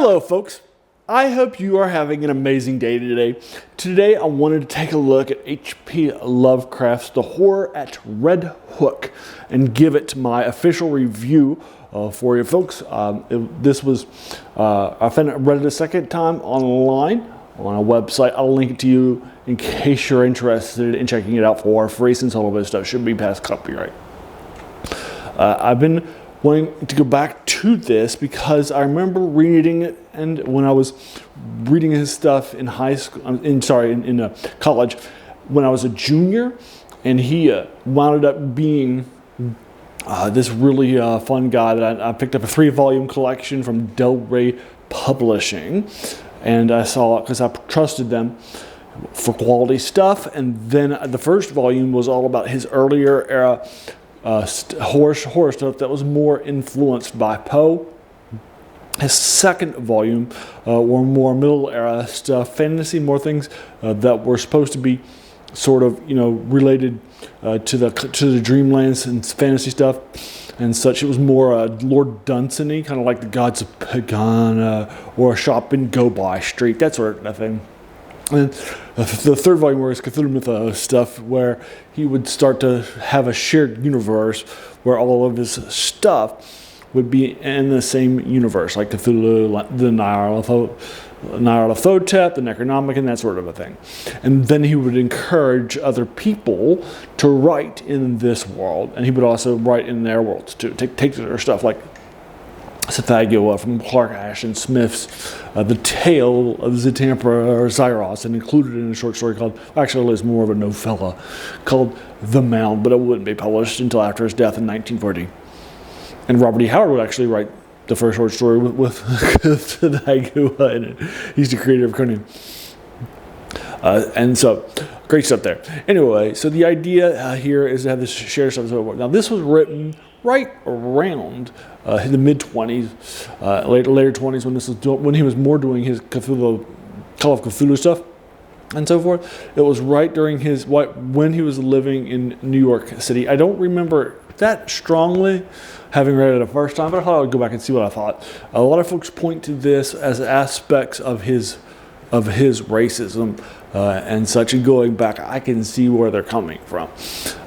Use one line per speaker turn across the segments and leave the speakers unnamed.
Hello, folks. I hope you are having an amazing day today. Today, I wanted to take a look at H.P. Lovecraft's The Horror at Red Hook and give it my official review for you folks. I read it a second time online on a website. I'll link it to you in case you're interested in checking it out for free, since all of this stuff should be past copyright. I've been wanting to go back to this because I remember reading it, and when I was reading his stuff in in college, when I was a junior, and he wound up being this really fun guy that I picked up a 3-volume collection from Del Rey Publishing, and I saw it because I trusted them for quality stuff. And then the first volume was all about his earlier era horror stuff that was more influenced by Poe. His second volume were more middle era stuff, fantasy, more things that were supposed to be sort of related to the Dreamlands and fantasy stuff and such. It was more Lord Dunsany, kind of like the Gods of Pagana or a Shop in Go By Street, that sort of thing. And the third volume was Cthulhu Mythos stuff, where he would start to have a shared universe where all of his stuff would be in the same universe, like Cthulhu, the Nyarlathotep, the Necronomicon, that sort of a thing. And then he would encourage other people to write in this world, and he would also write in their worlds too. Take their stuff like Cephagua from Clark Ashton Smith's The Tale of Zitamper Zyros, and included in a short story called, actually it's more of a novella, called The Mound, but it wouldn't be published until after his death in 1940. And Robert E. Howard would actually write the first short story with Cephagua in it. He's the creator of Conan. And so, great stuff there. Anyway, so the idea here is to have this shared stuff. Now, this was written right around in the mid-20s, later 20s, when he was more doing his Call of Cthulhu stuff and so forth. It was right during when he was living in New York City. I don't remember that strongly, having read it the first time, but I thought I would go back and see what I thought. A lot of folks point to this as aspects of his racism and such, and going back, I can see where they're coming from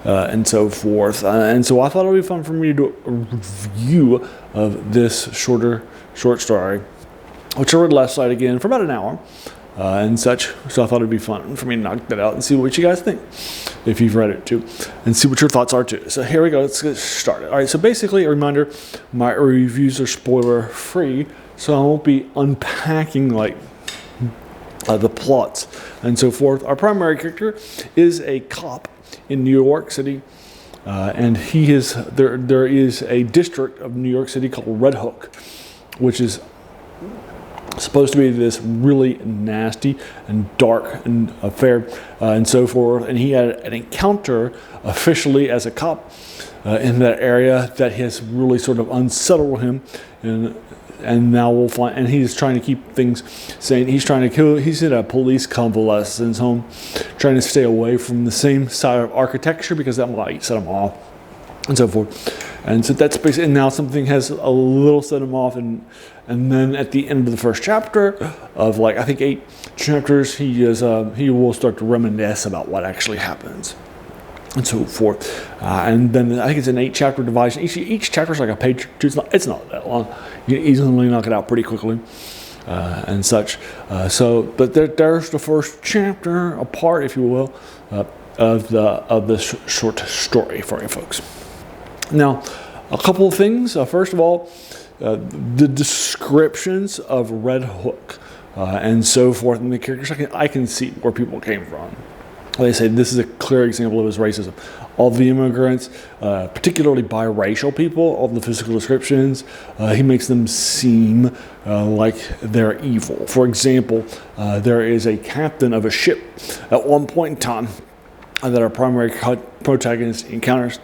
and so forth. And so I thought it would be fun for me to do a review of this short story, which I read last night again for about an hour and such. So I thought it'd be fun for me to knock that out and see what you guys think, if you've read it too, and see what your thoughts are too. So here we go, let's get started. All right, so basically a reminder, my reviews are spoiler free, so I won't be unpacking like the plots and so forth. Our primary character is a cop in New York City, and there is a district of New York City called Red Hook, which is supposed to be this really nasty and dark and affair and so forth. And he had an encounter officially as a cop in that area that has really sort of unsettled him, and now we'll find, and he's trying to keep things sane. He's in a police convalescence home, trying to stay away from the same side of architecture because that might set him off and so forth. And so that's basically, and now something has a little set him off, and then at the end of the first chapter of I think 8 chapters, he will start to reminisce about what actually happens and so forth. And then I think it's an 8-chapter division. Each chapter is like a page. It's not that long. You can easily knock it out pretty quickly and such. But there's the first chapter, a part, if you will, of this short story for you folks. Now, a couple of things. First of all, the descriptions of Red Hook and so forth, and the characters, I can see where people came from. They say this is a clear example of his racism. All the immigrants, particularly biracial people, all the physical descriptions, he makes them seem like they're evil. For example, there is a captain of a ship at one point in time that our primary protagonist encounters,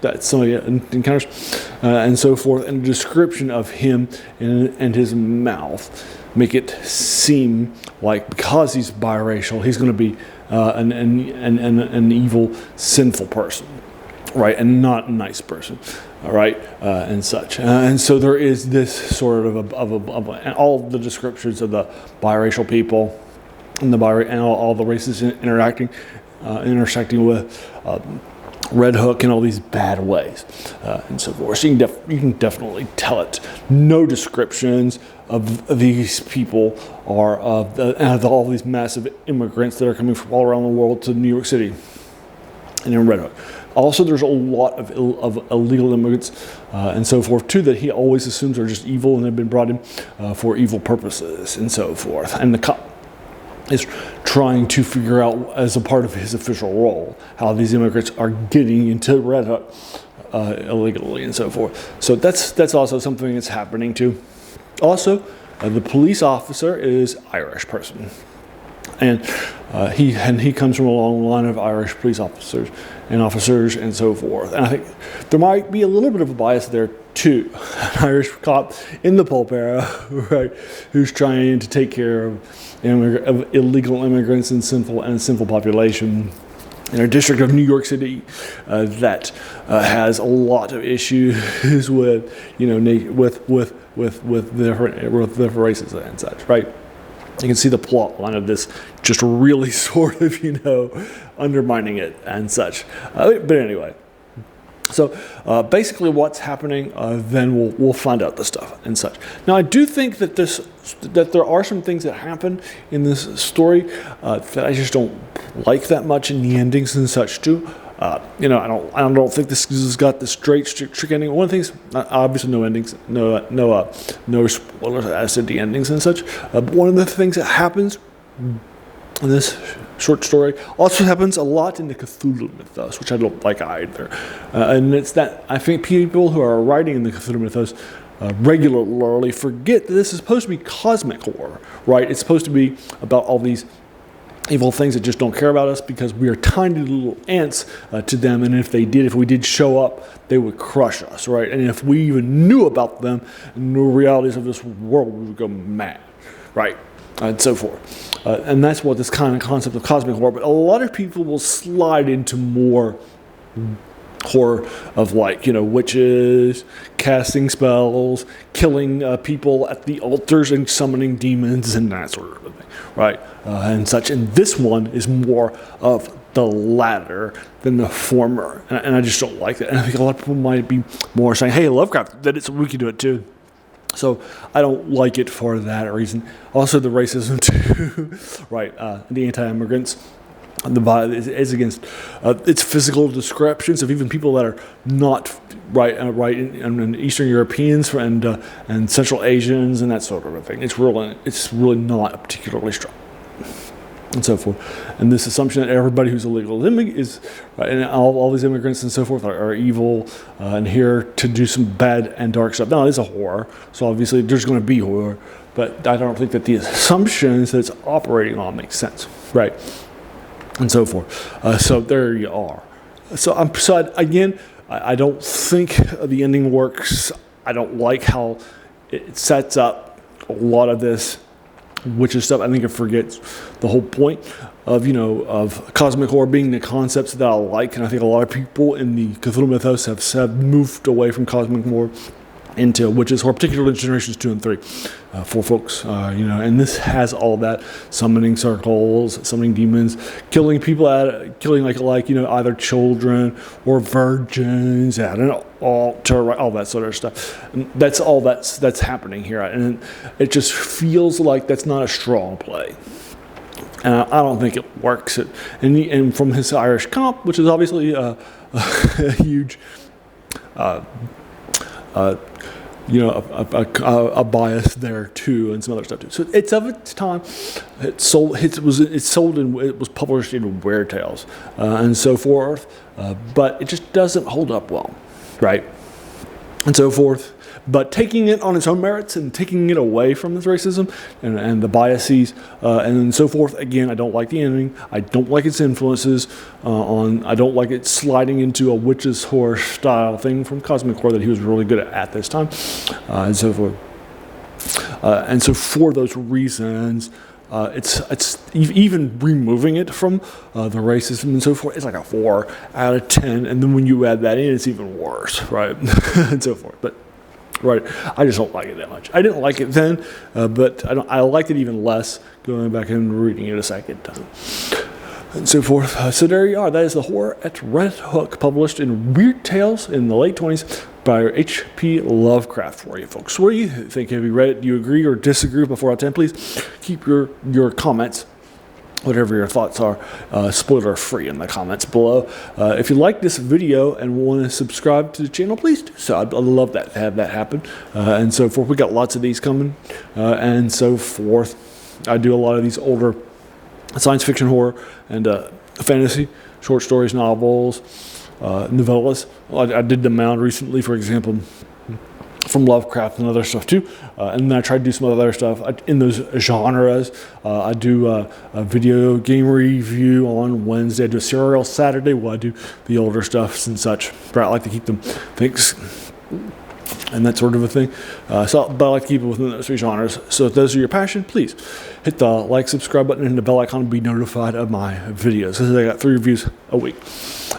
and so forth, and a description of him and his mouth make it seem like because he's biracial, he's going to be an evil, sinful person. right, and not a nice person, all right, and such. And so there is this sort of and all the descriptions of the biracial people and all the races intersecting with Red Hook in all these bad ways, and so forth. So you can definitely tell it. No descriptions of these people are of all these massive immigrants that are coming from all around the world to New York City and in Red Hook. Also, there's a lot of illegal immigrants and so forth too that he always assumes are just evil and have been brought in for evil purposes and so forth. And the cop is trying to figure out, as a part of his official role, how these immigrants are getting into Red Hook illegally and so forth. So that's also something that's happening too. Also, the police officer is Irish person. And he comes from a long line of Irish police officers and so forth. And I think there might be a little bit of a bias there too. An Irish cop in the pulp era, right, who's trying to take care of illegal immigrants and sinful population in a district of New York City that has a lot of issues with the races and such, right? You can see the plot line of this just really sort of, undermining it and such. But anyway, so basically what's happening, then we'll find out the stuff and such. Now, I do think that there are some things that happen in this story that I just don't like that much in the endings and such too. I don't think this has got the straight trick ending. One of the things, obviously, no endings, no spoilers as to the endings and such. But one of the things that happens in this short story also happens a lot in the Cthulhu mythos, which I don't like either. And it's that I think people who are writing in the Cthulhu mythos regularly forget that this is supposed to be cosmic horror, right? It's supposed to be about all these evil things that just don't care about us because we are tiny little ants to them, and if we did show up, they would crush us, right? And if we even knew about them and the realities of this world, we would go mad, right? And so forth. And that's what this kind of concept of cosmic horror, but a lot of people will slide into more horror of witches, casting spells, killing people at the altars and summoning demons and that sort of thing, right? And such. And this one is more of the latter than the former. And I just don't like that. And I think a lot of people might be more saying, hey, Lovecraft did it, so we can do it too. So I don't like it for that reason. Also the racism too, right? The anti-immigrants. The bias is against its physical descriptions of even people that are not and Eastern Europeans and Central Asians and that sort of a thing. It's really not particularly strong, and so forth. And this assumption that everybody who's illegal is right, and all these immigrants and so forth are evil and here to do some bad and dark stuff. Now, it is a horror, so obviously there's going to be horror, but I don't think that the assumptions that it's operating on make sense, right? And so forth. So there you are. I don't think the ending works. I don't like how it sets up a lot of this witches stuff. I think it forgets the whole point of cosmic horror being the concepts that I like, and I think a lot of people in the Cthulhu mythos have moved away from cosmic horror into witches horror, particularly in generations 2 and 3 for folks, and this has all that: summoning circles, summoning demons, killing people either children or virgins at an altar, right? All that sort of stuff. And that's all that's happening here, and it just feels like that's not a strong play. And I don't think it works. And from his Irish comp, which is obviously a huge a bias there too, and some other stuff too. So it's of its time. It was published in Weird Tales and so forth, but it just doesn't hold up well, right? And so forth. But taking it on its own merits and taking it away from this racism and the biases and so forth, again, I don't like the ending. I don't like its influences I don't like it sliding into a witches horror style thing from cosmic horror that he was really good at this time and so forth. And so for those reasons, It's even removing it from the racism and so forth. It's like a 4 out of 10, and then when you add that in, it's even worse, right? And so forth. But right, I just don't like it that much. I didn't like it then, but I liked it even less going back and reading it a second time. And so forth. So there you are. That is The Horror at Red Hook, published in Weird Tales in the late 20s by H.P. Lovecraft for you folks. What do you think? Have you read it? Do you agree or disagree before out 10? Please keep your comments, whatever your thoughts are, spoiler free in the comments below. If you like this video and want to subscribe to the channel, please do so. I'd love that to have that happen. And so forth. We got lots of these coming, and so forth. I do a lot of these older science fiction, horror, and fantasy, short stories, novels, novellas. I did The Mound recently, for example, from Lovecraft and other stuff too. And then I tried to do some other stuff in those genres. I do a video game review on Wednesday. I do a serial Saturday where I do the older stuff and such. But I like to keep them things and that sort of a thing. But I like to keep it within those 3 genres. So if those are your passion, please hit the like, subscribe button, and the bell icon to be notified of my videos. Because I got 3 reviews a week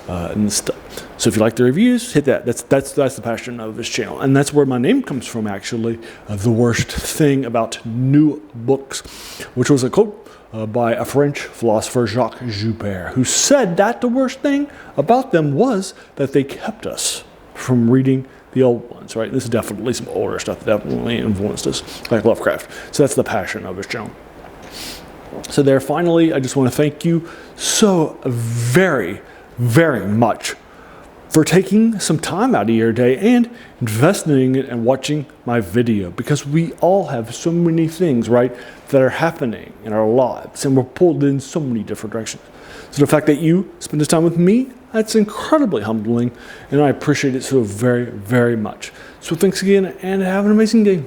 and stuff. So if you like the reviews, hit that. That's the passion of this channel, and that's where my name comes from. Actually, the worst thing about new books, which was a quote by a French philosopher, Jacques Joubert, who said that the worst thing about them was that they kept us from reading the old ones, right? This is definitely some older stuff that definitely influenced us, like Lovecraft. So that's the passion of his channel. So there, finally, I just want to thank you so very, very much for taking some time out of your day and investing in it and watching my video, because we all have so many things, right, that are happening in our lives, and we're pulled in so many different directions. So the fact that you spend this time with me, that's incredibly humbling, and I appreciate it so very, very much. So thanks again, and have an amazing day.